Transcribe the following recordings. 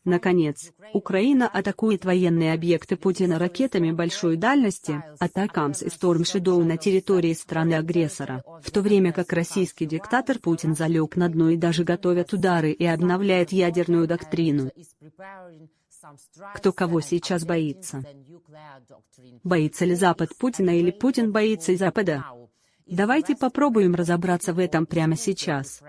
Наконец, Украина атакует военные объекты Путина ракетами большой дальности, Атакамс и Storm Shadow на территории страны-агрессора, в то время как российский диктатор Путин залег на дно и даже готовит удары и обновляет ядерную доктрину. Кто кого сейчас боится? Боится ли Запад Путина или Путин боится Запада? Давайте попробуем разобраться в этом прямо сейчас.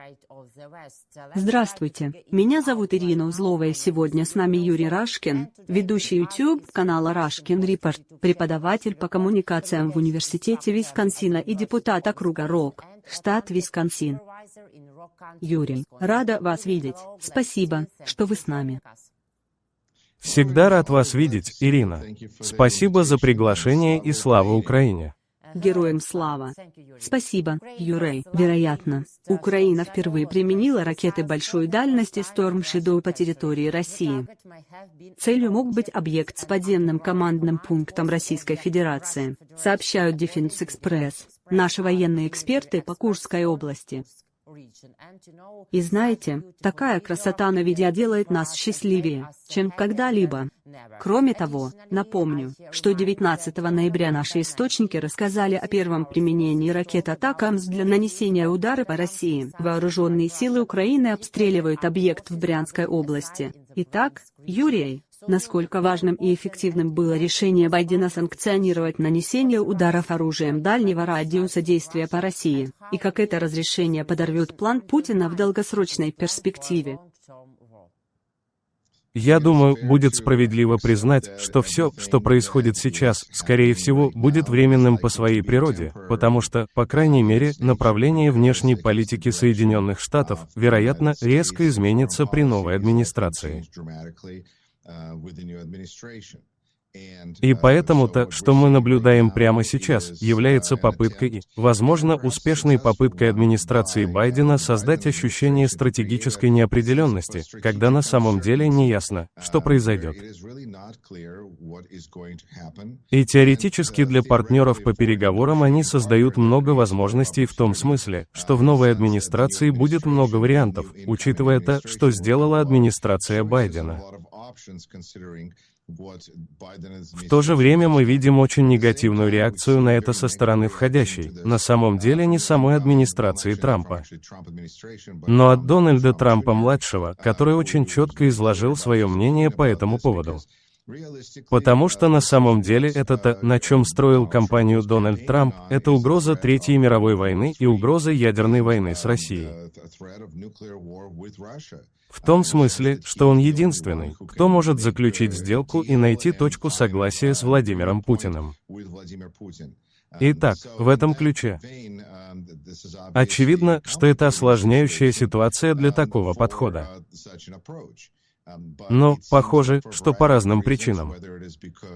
Здравствуйте, меня зовут Ирина Узлова, и сегодня с нами Юрий Рашкин, ведущий YouTube-канала Рашкин Репорт, преподаватель по коммуникациям в Университете Висконсина и депутат округа Рок, штат Висконсин. Юрий, рада вас видеть, спасибо, что вы с нами. Всегда рад вас видеть, Ирина. Спасибо за приглашение и слава Украине. Героям слава. Спасибо, Юрий. Вероятно, Украина впервые применила ракеты большой дальности Storm Shadow по территории России. Целью мог быть объект с подземным командным пунктом Российской Федерации, сообщают Defense Express, наши военные эксперты по Курской области. И знаете, такая красота на видео делает нас счастливее, чем когда-либо. Кроме того, напомню, что 19 ноября наши источники рассказали о первом применении ракет Атакамс для нанесения удара по России. Вооруженные силы Украины обстреливают объект в Брянской области. Итак, Юрий, насколько важным и эффективным было решение Байдена санкционировать нанесение ударов оружием дальнего радиуса действия по России, и как это разрешение подорвет план Путина в долгосрочной перспективе? Я думаю, будет справедливо признать, что все, что происходит сейчас, скорее всего, будет временным по своей природе, потому что, по крайней мере, направление внешней политики Соединенных Штатов, вероятно, резко изменится при новой администрации. И поэтому то, что мы наблюдаем прямо сейчас, является попыткой, возможно, успешной попыткой администрации Байдена создать ощущение стратегической неопределенности, когда на самом деле не ясно, что произойдет. И теоретически для партнеров по переговорам они создают много возможностей в том смысле, что в новой администрации будет много вариантов, учитывая то, что сделала администрация Байдена. В то же время мы видим очень негативную реакцию на это со стороны входящей, на самом деле не самой администрации Трампа, но от Дональда Трампа-младшего, который очень четко изложил свое мнение по этому поводу. Потому что на самом деле это то, на чем строил кампанию Дональд Трамп, это угроза Третьей мировой войны и угроза ядерной войны с Россией. В том смысле, что он единственный, кто может заключить сделку и найти точку согласия с Владимиром Путиным. Итак, в этом ключе. Очевидно, что это осложняющая ситуация для такого подхода. Но, похоже, что по разным причинам.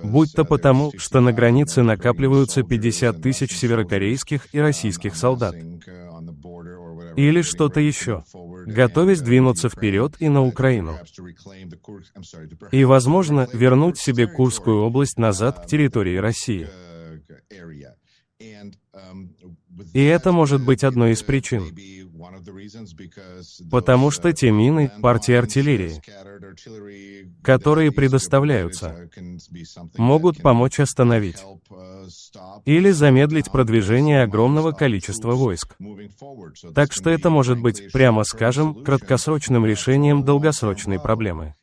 Будь то потому, что на границе накапливаются 50 тысяч северокорейских и российских солдат. Или что-то еще, готовясь двинуться вперед и на Украину. И, возможно, вернуть себе Курскую область назад к территории России. И это может быть одной из причин. Потому что те мины, партии артиллерии, которые предоставляются, могут помочь остановить или замедлить продвижение огромного количества войск. Так что это может быть, прямо скажем, краткосрочным решением долгосрочной проблемы.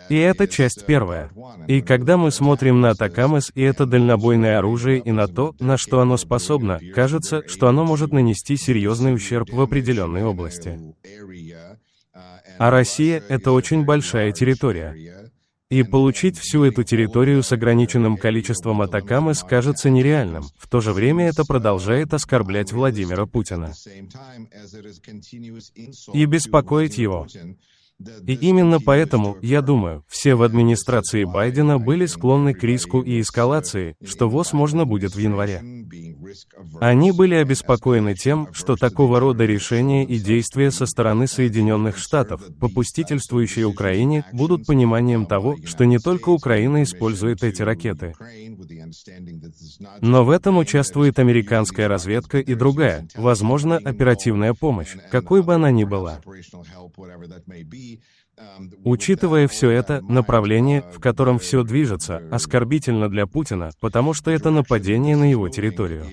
И это часть первая. И когда мы смотрим на Атакамс и это дальнобойное оружие и на то, на что оно способно, кажется, что оно может нанести серьезный ущерб в определенной области. А Россия — это очень большая территория. И получить всю эту территорию с ограниченным количеством Атакамс кажется нереальным. В то же время это продолжает оскорблять Владимира Путина и беспокоить его. И именно поэтому, я думаю, все в администрации Байдена были склонны к риску и эскалации, что возможно будет в январе. Они были обеспокоены тем, что такого рода решения и действия со стороны Соединенных Штатов, попустительствующие Украине, будут пониманием того, что не только Украина использует эти ракеты. Но в этом участвует американская разведка и другая, возможно, оперативная помощь, какой бы она ни была. Учитывая все это, направление, в котором все движется, оскорбительно для Путина, потому что это нападение на его территорию.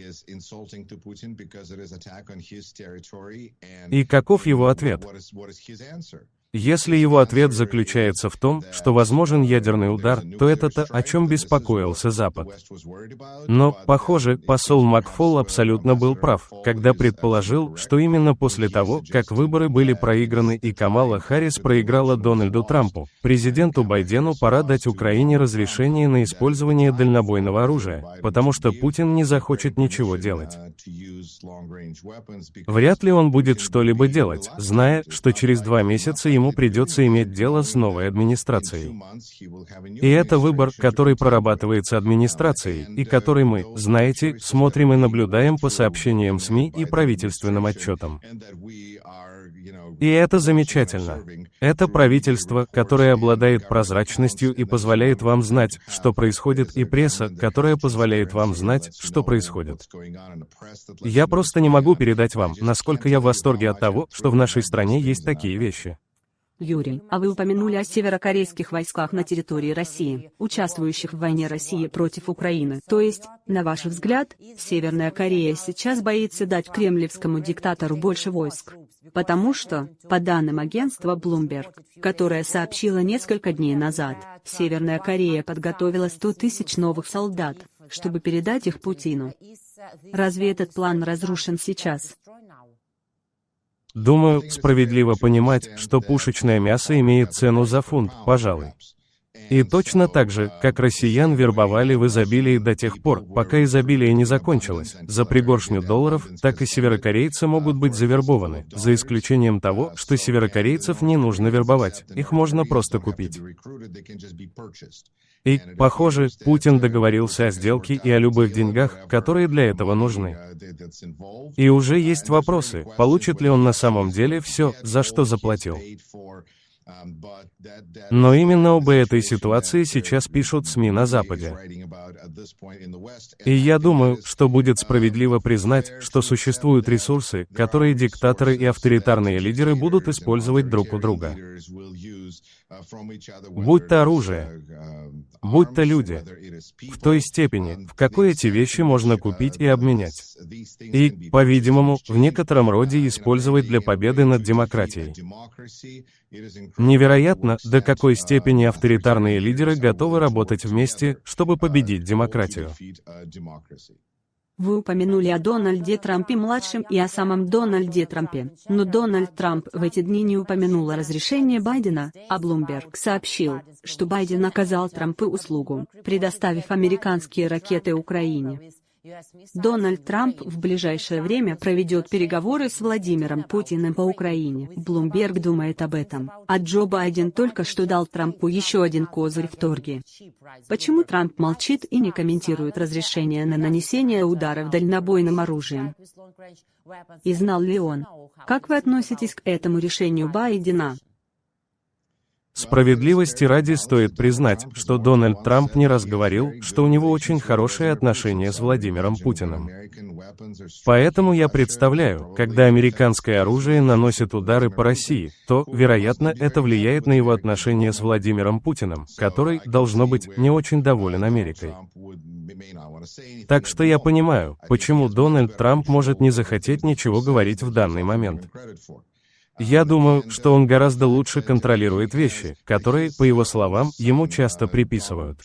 И каков его ответ? Если его ответ заключается в том, что возможен ядерный удар, то это то, о чем беспокоился Запад. Но, похоже, посол Макфол абсолютно был прав, когда предположил, что именно после того, как выборы были проиграны и Камала Харрис проиграла Дональду Трампу, президенту Байдену пора дать Украине разрешение на использование дальнобойного оружия, потому что Путин не захочет ничего делать. Вряд ли он будет что-либо делать, зная, что через 2 месяца ему придется иметь дело с новой администрацией. И это выбор, который прорабатывается администрацией, и который мы, знаете, смотрим и наблюдаем по сообщениям СМИ и правительственным отчетам. И это замечательно. Это правительство, которое обладает прозрачностью и позволяет вам знать, что происходит, и пресса, которая позволяет вам знать, что происходит. Я просто не могу передать вам, насколько я в восторге от того, что в нашей стране есть такие вещи. Юрий, а вы упомянули о северокорейских войсках на территории России, участвующих в войне России против Украины. То есть, на ваш взгляд, Северная Корея сейчас боится дать кремлевскому диктатору больше войск? Потому что, по данным агентства Bloomberg, которое сообщило несколько дней назад, Северная Корея подготовила 100 тысяч новых солдат, чтобы передать их Путину. Разве этот план разрушен сейчас? Думаю, справедливо понимать, что пушечное мясо имеет цену за фунт, пожалуй. И точно так же, как россиян вербовали в изобилии до тех пор, пока изобилие не закончилось, за пригоршню долларов, так и северокорейцы могут быть завербованы, за исключением того, что северокорейцев не нужно вербовать, их можно просто купить. И, похоже, Путин договорился о сделке и о любых деньгах, которые для этого нужны. И уже есть вопросы, получит ли он на самом деле все, за что заплатил. Но именно об этой ситуации сейчас пишут СМИ на Западе. И я думаю, что будет справедливо признать, что существуют ресурсы, которые диктаторы и авторитарные лидеры будут использовать друг у друга. Будь то оружие, будь то люди, в той степени, в какой эти вещи можно купить и обменять. И, по-видимому, в некотором роде использовать для победы над демократией. Невероятно, до какой степени авторитарные лидеры готовы работать вместе, чтобы победить демократию. Вы упомянули о Дональде Трампе-младшем и о самом Дональде Трампе, но Дональд Трамп в эти дни не упомянул о разрешении Байдена, а Bloomberg сообщил, что Байден оказал Трампу услугу, предоставив американские ракеты Украине. Дональд Трамп в ближайшее время проведет переговоры с Владимиром Путиным по Украине. Bloomberg думает об этом, а Джо Байден только что дал Трампу еще один козырь в торге. Почему Трамп молчит и не комментирует разрешение на нанесение ударов дальнобойным оружием? И знал ли он? Как вы относитесь к этому решению Байдена? Справедливости ради стоит признать, что Дональд Трамп не раз говорил, что у него очень хорошие отношения с Владимиром Путиным. Поэтому я представляю, когда американское оружие наносит удары по России, то, вероятно, это влияет на его отношения с Владимиром Путиным, который, должно быть, не очень доволен Америкой. Так что я понимаю, почему Дональд Трамп может не захотеть ничего говорить в данный момент. Я думаю, что он гораздо лучше контролирует вещи, которые, по его словам, ему часто приписывают.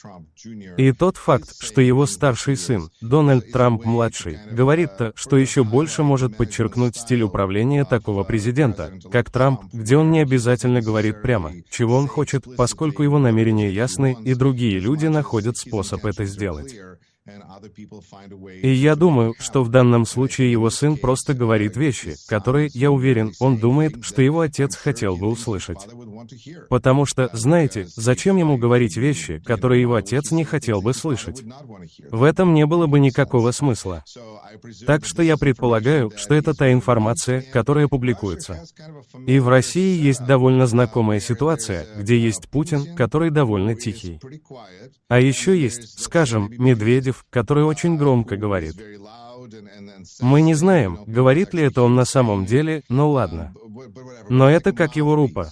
И тот факт, что его старший сын, Дональд Трамп-младший, говорит-то, что еще больше может подчеркнуть стиль управления такого президента, как Трамп, где он не обязательно говорит прямо, чего он хочет, поскольку его намерения ясны, и другие люди находят способ это сделать. И я думаю, что в данном случае его сын просто говорит вещи, которые, я уверен, он думает, что его отец хотел бы услышать. Потому что, знаете, зачем ему говорить вещи, которые его отец не хотел бы слышать? В этом не было бы никакого смысла. Так что я предполагаю, что это та информация, которая публикуется. И в России есть довольно знакомая ситуация, где есть Путин, который довольно тихий. А еще есть, скажем, Медведев, который очень громко говорит. Мы не знаем, говорит ли это он на самом деле, но ладно. Но это как его рупа.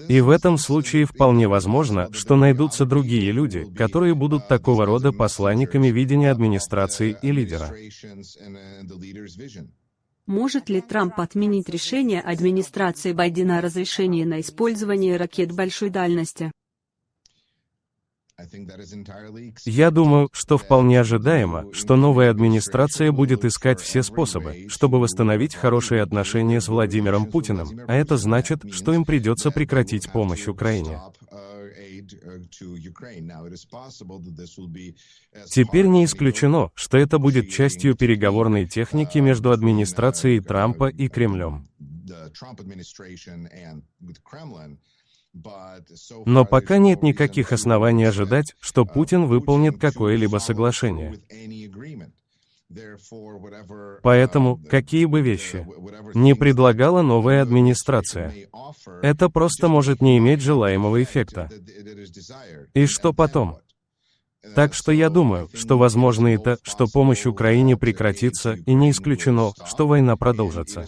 И в этом случае вполне возможно, что найдутся другие люди, которые будут такого рода посланниками видения администрации и лидера. Может ли Трамп отменить решение администрации Байдена о разрешении на использование ракет большой дальности? Я думаю, что вполне ожидаемо, что новая администрация будет искать все способы, чтобы восстановить хорошие отношения с Владимиром Путиным, а это значит, что им придется прекратить помощь Украине. Теперь не исключено, что это будет частью переговорной техники между администрацией Трампа и Кремлем. Но пока нет никаких оснований ожидать, что Путин выполнит какое-либо соглашение. Поэтому, какие бы вещи не предлагала новая администрация, это просто может не иметь желаемого эффекта. И что потом? Так что я думаю, что возможно и то, что помощь Украине прекратится, и не исключено, что война продолжится.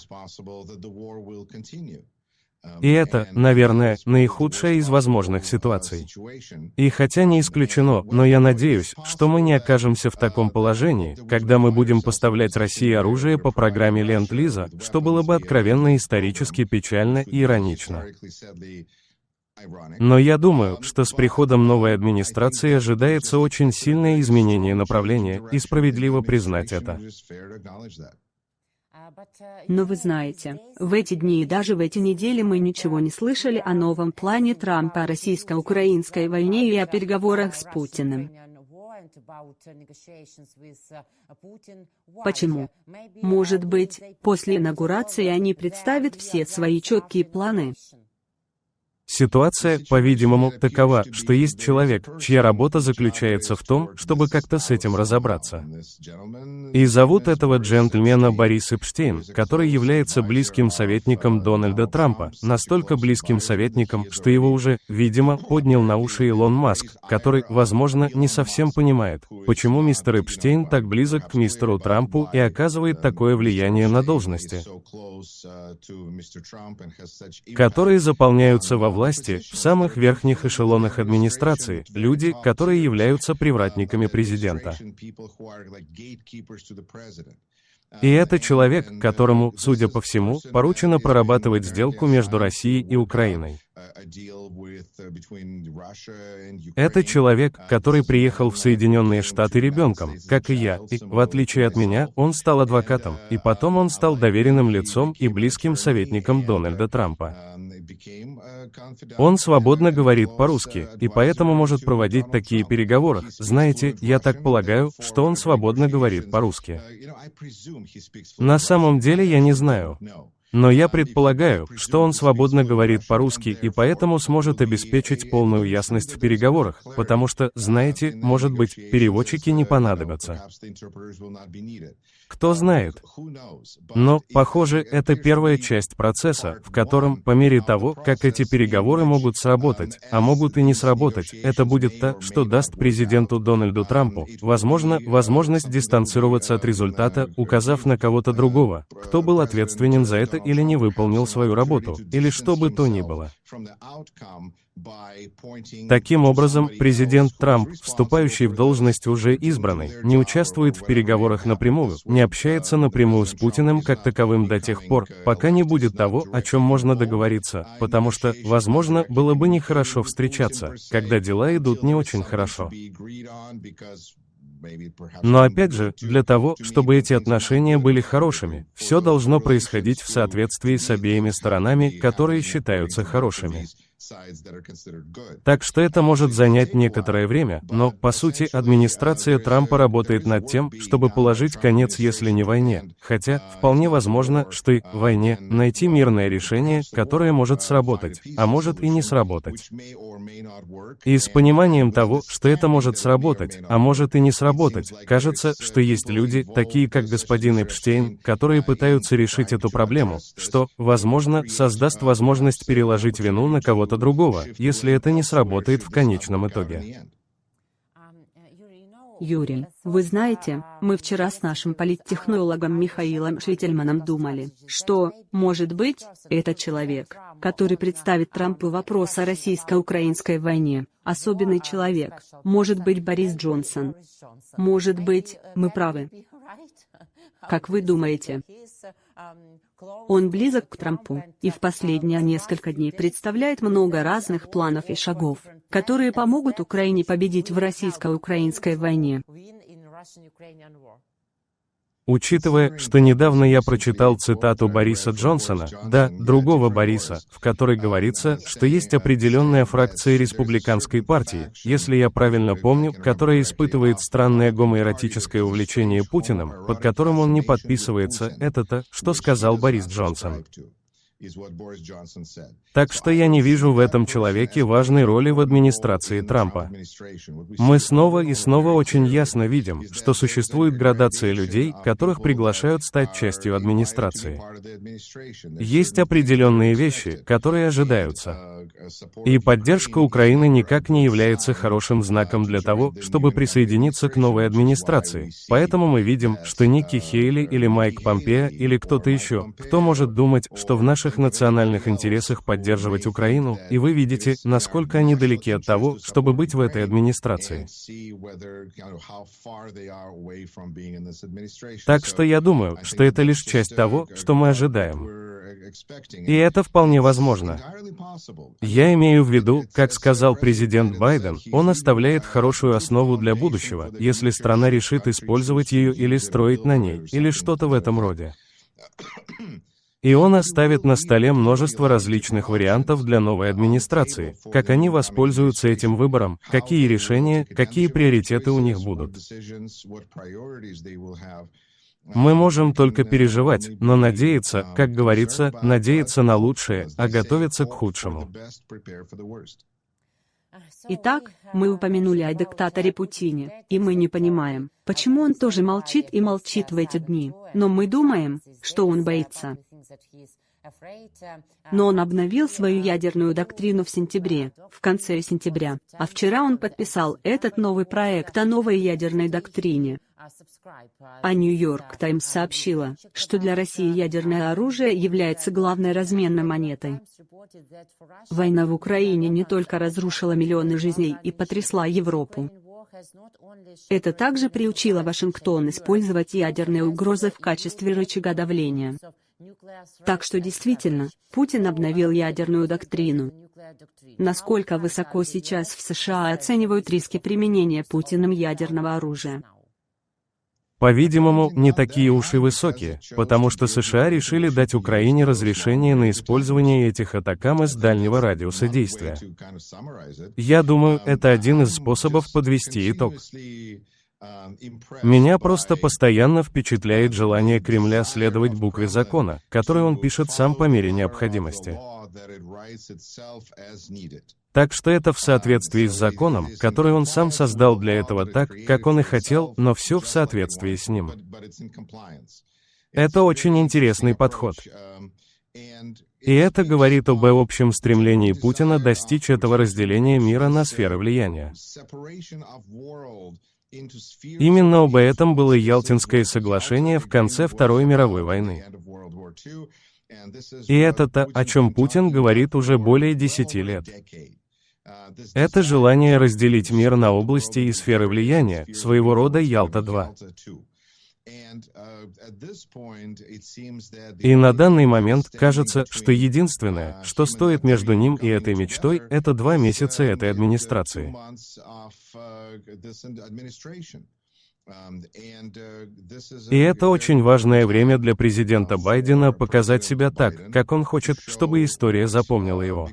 И это, наверное, наихудшая из возможных ситуаций. И хотя не исключено, но я надеюсь, что мы не окажемся в таком положении, когда мы будем поставлять России оружие по программе Ленд-Лиза, что было бы откровенно исторически печально и иронично. Но я думаю, что с приходом новой администрации ожидается очень сильное изменение направления, и справедливо признать это. Но вы знаете, в эти дни и даже в эти недели мы ничего не слышали о новом плане Трампа о российско-украинской войне и о переговорах с Путиным. Почему? Может быть, после инаугурации они представят все свои четкие планы. Ситуация, по-видимому, такова, что есть человек, чья работа заключается в том, чтобы как-то с этим разобраться. И зовут этого джентльмена Борис Эпштейн, который является близким советником Дональда Трампа, настолько близким советником, что его уже, видимо, поднял на уши Илон Маск, который, возможно, не совсем понимает, почему мистер Эпштейн так близок к мистеру Трампу и оказывает такое влияние на должности, которые заполняются во власти, в самых верхних эшелонах администрации, люди, которые являются привратниками президента. И это человек, которому, судя по всему, поручено прорабатывать сделку между Россией и Украиной. Это человек, который приехал в Соединенные Штаты ребенком, как и я, и, в отличие от меня, он стал адвокатом, и потом он стал доверенным лицом и близким советником Дональда Трампа. Он свободно говорит по-русски, и поэтому может проводить такие переговоры. Знаете, я так полагаю, что он свободно говорит по-русски. На самом деле я не знаю. Но я предполагаю, что он свободно говорит по-русски и поэтому сможет обеспечить полную ясность в переговорах, потому что, знаете, может быть, переводчики не понадобятся. Кто знает? Но, похоже, это первая часть процесса, в котором, по мере того, как эти переговоры могут сработать, а могут и не сработать, это будет то, что даст президенту Дональду Трампу, возможно, возможность дистанцироваться от результата, указав на кого-то другого, кто был ответственен за это или не выполнил свою работу, или что бы то ни было. Таким образом, президент Трамп, вступающий в должность уже избранный, не участвует в переговорах напрямую, не общается напрямую с Путиным как таковым до тех пор, пока не будет того, о чем можно договориться, потому что, возможно, было бы нехорошо встречаться, когда дела идут не очень хорошо. Но опять же, для того, чтобы эти отношения были хорошими, все должно происходить в соответствии с обеими сторонами, которые считаются хорошими. Так что это может занять некоторое время, но, по сути, администрация Трампа работает над тем, чтобы положить конец, если не войне, хотя, вполне возможно, что и войне, найти мирное решение, которое может сработать, а может и не сработать. И с пониманием того, что это может сработать, а может и не сработать, кажется, что есть люди, такие как господин Эпштейн, которые пытаются решить эту проблему, что, возможно, создаст возможность переложить вину на кого-то другого, если это не сработает в конечном итоге. Юрий, вы знаете, мы вчера с нашим политтехнологом Михаилом Швительманом думали, что, может быть, этот человек, который представит Трампу вопрос о российско-украинской войне, особенный человек, может быть Борис Джонсон. Может быть, мы правы. Как вы думаете? Он близок к Трампу, и в последние несколько дней представляет много разных планов и шагов, которые помогут Украине победить в российско-украинской войне. Учитывая, что недавно я прочитал цитату Бориса Джонсона, да, другого Бориса, в которой говорится, что есть определенная фракция республиканской партии, если я правильно помню, которая испытывает странное гомоэротическое увлечение Путиным, под которым он не подписывается, это-то, что сказал Борис Джонсон. Так что я не вижу в этом человеке важной роли в администрации Трампа. Мы снова и снова очень ясно видим, что существует градация людей, которых приглашают стать частью администрации. Есть определенные вещи, которые ожидаются. И поддержка Украины никак не является хорошим знаком для того, чтобы присоединиться к новой администрации. Поэтому мы видим, что Никки Хейли или Майк Помпео или кто-то еще, кто может думать, что в наших национальных интересах поддерживать Украину, и вы видите, насколько они далеки от того, чтобы быть в этой администрации. Так что я думаю, что это лишь часть того, что мы ожидаем. И это вполне возможно. Я имею в виду, как сказал президент Байден, он оставляет хорошую основу для будущего, если страна решит использовать ее или строить на ней, или что-то в этом роде. И он оставит на столе множество различных вариантов для новой администрации, как они воспользуются этим выбором, какие решения, какие приоритеты у них будут. Мы можем только переживать, но надеяться, как говорится, надеяться на лучшее, а готовиться к худшему. Итак, мы упомянули о диктаторе Путине, и мы не понимаем, почему он тоже молчит и молчит в эти дни, но мы думаем, что он боится. Но он обновил свою ядерную доктрину в сентябре, в конце сентября, а вчера он подписал этот новый проект о новой ядерной доктрине. А Нью-Йорк Таймс сообщила, что для России ядерное оружие является главной разменной монетой. Война в Украине не только разрушила миллионы жизней и потрясла Европу. Это также приучило Вашингтон использовать ядерные угрозы в качестве рычага давления. Так что действительно, Путин обновил ядерную доктрину. Насколько высоко сейчас в США оценивают риски применения Путиным ядерного оружия? По-видимому, не такие уж и высокие, потому что США решили дать Украине разрешение на использование этих атакам из дальнего радиуса действия. Я думаю, это один из способов подвести итог. Меня просто постоянно впечатляет желание Кремля следовать букве закона, который он пишет сам по мере необходимости. Так что это в соответствии с законом, который он сам создал для этого так, как он и хотел, но все в соответствии с ним. Это очень интересный подход. И это говорит об общем стремлении Путина достичь этого разделения мира на сферы влияния. Именно об этом было Ялтинское соглашение в конце Второй мировой войны. И это то, о чем Путин говорит уже более 10 лет. Это желание разделить мир на области и сферы влияния, своего рода Ялта-2. И на данный момент кажется, что единственное, что стоит между ним и этой мечтой, это 2 месяца этой администрации. И это очень важное время для президента Байдена показать себя так, как он хочет, чтобы история запомнила его.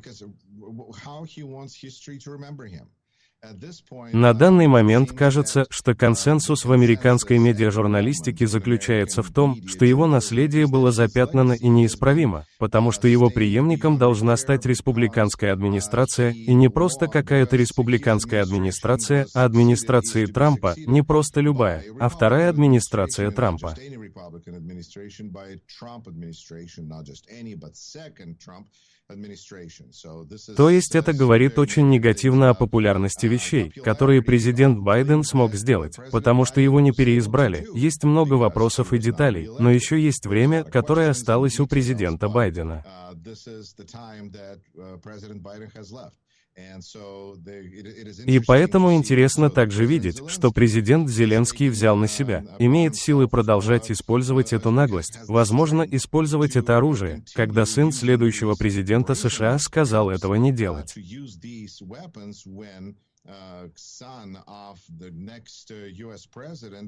На данный момент кажется, что консенсус в американской медиажурналистике заключается в том, что его наследие было запятнано и неисправимо, потому что его преемником должна стать республиканская администрация, и не просто какая-то республиканская администрация, а администрация Трампа, не просто любая, а вторая администрация То есть это говорит очень негативно о популярности вещей, которые президент Байден смог сделать, потому что его не переизбрали. Есть много вопросов и деталей, но еще есть время, которое осталось у президента Байдена. И поэтому интересно также видеть, что президент Зеленский взял на себя, имеет силы продолжать использовать эту наглость, возможно, использовать это оружие, когда сын следующего президента США сказал этого не делать.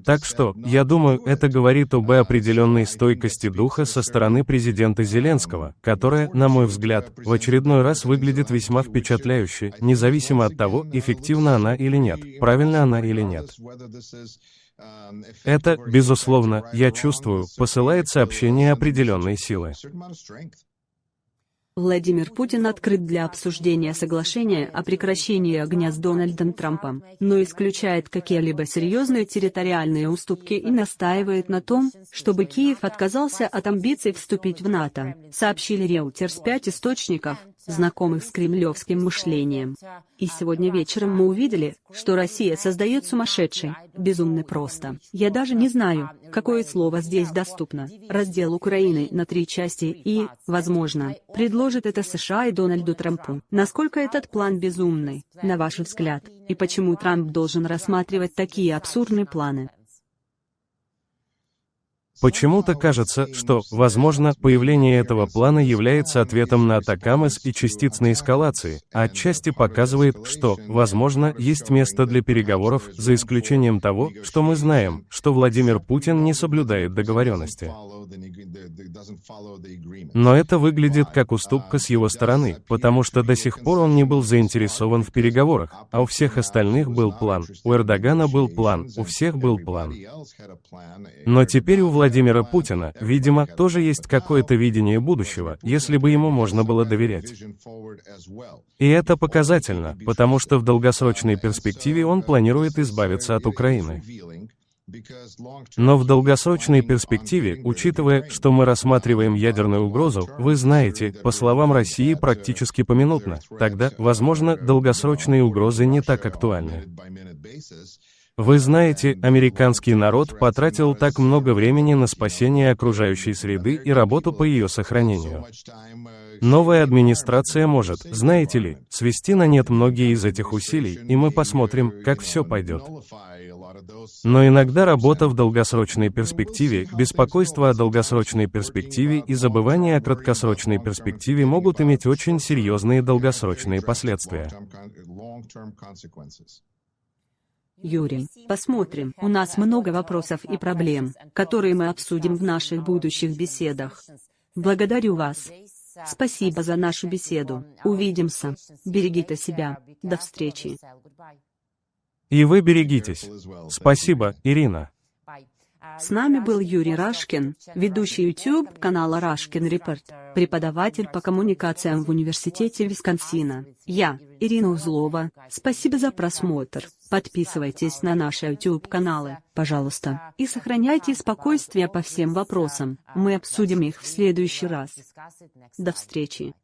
Так что, я думаю, это говорит об определенной стойкости духа со стороны президента Зеленского, которая, на мой взгляд, в очередной раз выглядит весьма впечатляюще, независимо от того, эффективна она или нет, правильна она или нет. Это, безусловно, я чувствую, посылает сообщение определенной силы. Владимир Путин открыт для обсуждения соглашения о прекращении огня с Дональдом Трампом, но исключает какие-либо серьезные территориальные уступки и настаивает на том, чтобы Киев отказался от амбиций вступить в НАТО, сообщили Reuters 5 источников, знакомых с кремлевским мышлением. И сегодня вечером мы увидели, что Россия создает сумасшедший, безумный просто. Я даже не знаю, какое слово здесь доступно. Раздел Украины на 3 части и, возможно, предложит это США и Дональду Трампу. Насколько этот план безумный, на ваш взгляд, и почему Трамп должен рассматривать такие абсурдные планы? Почему-то кажется, что, возможно, появление этого плана является ответом на атакамс и частичной эскалации, а отчасти показывает, что, возможно, есть место для переговоров, за исключением того, что мы знаем, что Владимир Путин не соблюдает договоренности. Но это выглядит как уступка с его стороны, потому что до сих пор он не был заинтересован в переговорах, а у всех остальных был план, у Эрдогана был план, у всех был план. Но теперь у Владимира Путина, видимо, тоже есть какое-то видение будущего, если бы ему можно было доверять. И это показательно, потому что в долгосрочной перспективе он планирует избавиться от Украины. Но в долгосрочной перспективе, учитывая, что мы рассматриваем ядерную угрозу, вы знаете, по словам России практически поминутно, тогда, возможно, долгосрочные угрозы не так актуальны. Вы знаете, американский народ потратил так много времени на спасение окружающей среды и работу по ее сохранению. Новая администрация может, знаете ли, свести на нет многие из этих усилий, и мы посмотрим, как все пойдет. Но иногда работа в долгосрочной перспективе, беспокойство о долгосрочной перспективе и забывание о краткосрочной перспективе могут иметь очень серьезные долгосрочные последствия. Юрий, посмотрим. У нас много вопросов и проблем, которые мы обсудим в наших будущих беседах. Благодарю вас. Спасибо за нашу беседу. Увидимся. Берегите себя. До встречи. И вы берегитесь. Спасибо, Ирина. С нами был Юрий Рашкин, ведущий YouTube-канала Rashkin Report, преподаватель по коммуникациям в Университете Висконсина. Я, Ирина Узлова. Спасибо за просмотр. Подписывайтесь на наши YouTube-каналы, пожалуйста, и сохраняйте спокойствие по всем вопросам. Мы обсудим их в следующий раз. До встречи.